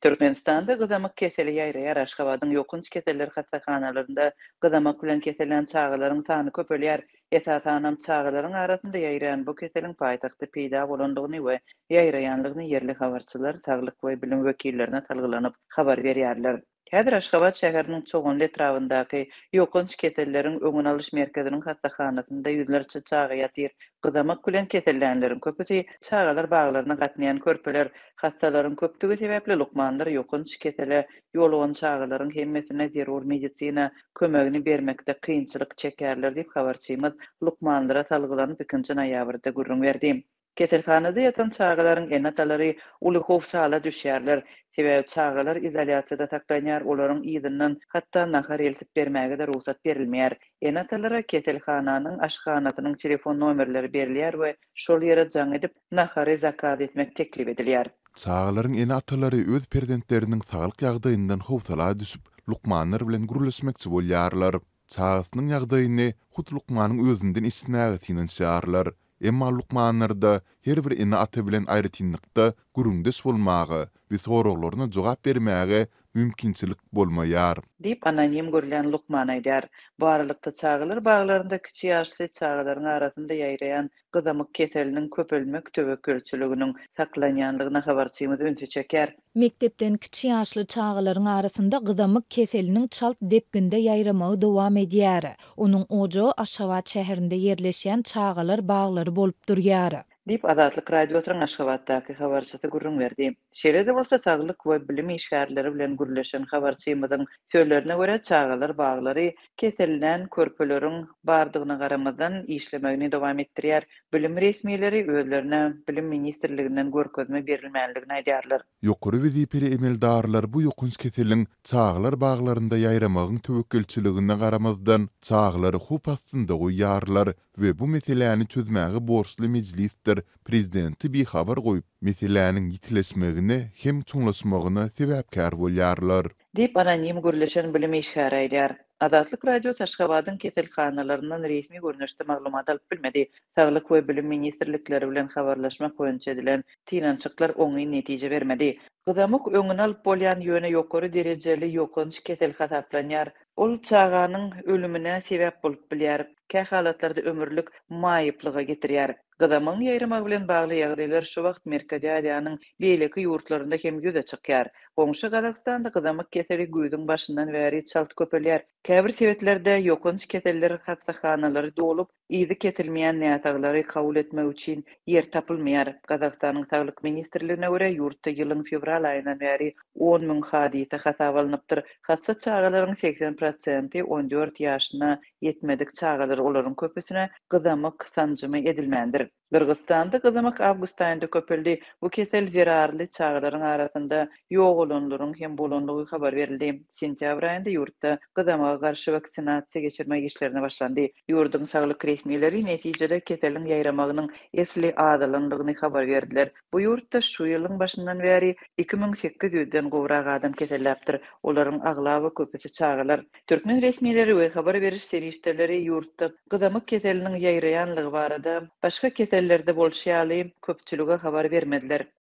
Türkmenistanda gyzamyk keseli ýaýraýar. Aşgabatyň ýokunç keseller hastaxanalarynda gyzamak bilen kesellenen çağalaryň sany köpelýär. Esasanam çağalaryň arasynda ýaýraýan bu keseliň paýtagty peýda bolandygyny we ýaýraýanlygyny yerli habarçylar, saglyk we bilim wekillerine talgylanyp habar berýärler. Häzir Aşgabat şäheriniň çoğunly etrawyndaky ýokunç keselleriň öňüne alyş merkeziniň hastaxanasynda ýüzlerçe çaga ýatyr. Gyzamak bilen kesellenlerin köpüsi çagalar baglaryna gatnaýan körpeler, hastalaryň köplügi sebäpli lukmanlar ýokunç kesele ýolugan çagalaryň hemmesine zerur medisina kömegini bermekde kynçylyk çekärler diýip habarçymyz lukmanlara talgylanyp 2-nji noýabrda gürrüň berdi. Keselhanada ýatan çagalaryň enatalary uly hof sala düşýärler. Sebäbi çagalar izolýasiýada saklanýar, olaryň izinden hatda nahar eltip bermäge de ruhsat berilmeýär. Enatalara keselhananyň aşganasynyň telefon nomerleri berilýär we şol ýere jaň edip nahary zakaz etmek teklip edilýär. Çağalaryň eni atalary öz prezidentleriniň saglyk ýagdaýyndan howsala düşüp, lukmanlar bilen gurulşmekçi bolýarlar. Çağasynyň ýagdaýyny hut lukmanyň özünden istinäge tinenşýarlar. Emma lukmanlarda her bir eni ata bilen aýrytynlykda gurundes bolmagy we soraglaryna jogap bermäge mümkinçilik bolmaýar. Dip anonim görülen Lukman aýdýar. Barlykda çağalar baglarynda kiçi ýaşly çağalaryň arasynda ýaýraýan gyzamyk keseliniň köpelmek töwekkülçiliginiň saklanýanlygyna habarçymyz öňe çeker. Mektepden kiçi ýaşly çağalaryň arasynda gyzamyk keseliniň çalt depginde ýaýramagy dowam edýär. Onuň ojo Aşgabat şäherinde ýerleşýän çağalar baglary bolup durýar. Dip Azatlyk radiosynyň Aşgabatdaky habarçysy gürrüň berdi. Şeýle-de bolsa saglyk we bilim işgärleri bilen gürleşen habarçymyzyň söýlerine görä çağalar baglary kesellenen körpeleriň bardygyna garamazdan işlemegini dowam etdirýär. Bilim resmiýetleri özlerine bilim ministrliginden görkezme berilmänligini aýdýarlar. Ýokary wezipeli emeldarlar bu ýokunç keseliň çağalar baglarynda ýaýramagyň töwekkülçiligine garamazdan çağalary hup astynda goýýarlar we bu meseleni çözmäge borçly mejlisdir. Prezidenti bir habar goýup, meseleniň ýitileşmegine hem çuňlaşmagyna sebäpkär bolýarlar. Dip anonim gürleşen bilim işgäri aýdýar. Azatlyk radiosu Aşgabatyň keselhanalarynyň resmi görnüşde maglumat alyp bilmedi. Saglyk we bilim ministrlikleri bilen habarlaşmak boýunça edilen tinançyklar oňy netije bermedi. Gyzamyk öňüne alyp bolýan ýöne ýokary derejeli ýokunç kesel hasaplanýar. Ol çaganyň ölümine sebäp bolup bilýär. Kä halatlarda ömürlük maýyplyga getirýär. Gyzamyň ýaýramagy bilen bagly ýagdaýlar şu wagt Merkezi Aziýanyň beýleki ýurtlarynda hem ýüze çykýar. Goňşy Gazakstanda gyzamyk keseli güýdüň başyndan bäri çalt köpelýär. Käbir sebetlerde ýokunç keseller hastaxanalary dolup, izi kesilmeýän näsaglary kabul etmek üçin ýer tapylmaýar. Gazakstanyň Saglyk ministrligine görä ýurtda ýylyň fevral aýyndan bäri 10.000 hadise hasap alınıpdyr. Hasta çağalaryň 80% 14 ýaşyna ýetmedik çağalar, olaryň köpüsine gyzamyk sanjymy edilmändir. Kırgızstanda gyzamyk awgust aýynda köpeldi. Bu kesel zerarly çağalaryň arasynda ýok olanlaryň hem bolanlygy habar berildi. Sentýabr aýynda ýurtda gyzamaga garşy vaksinasiýa geçirmek işlerine başlandy. Ýurduň saglyk resmiýetleri netijede keseliň ýaýramagynyň esli adalandygyny habar berdiler. Bu ýurtda şu ýylyň başyndan bäri 2800-den gowrak adam keselläpdir. Olaryň aglaby köpüsi çağalar. Türkmen resmiýetleri we habar beriş serişdeleri ýurtda gyzamyk keseliniň ýaýraýanlygy barada başga kesellerde bolşýaly köpçülüge habar bermediler.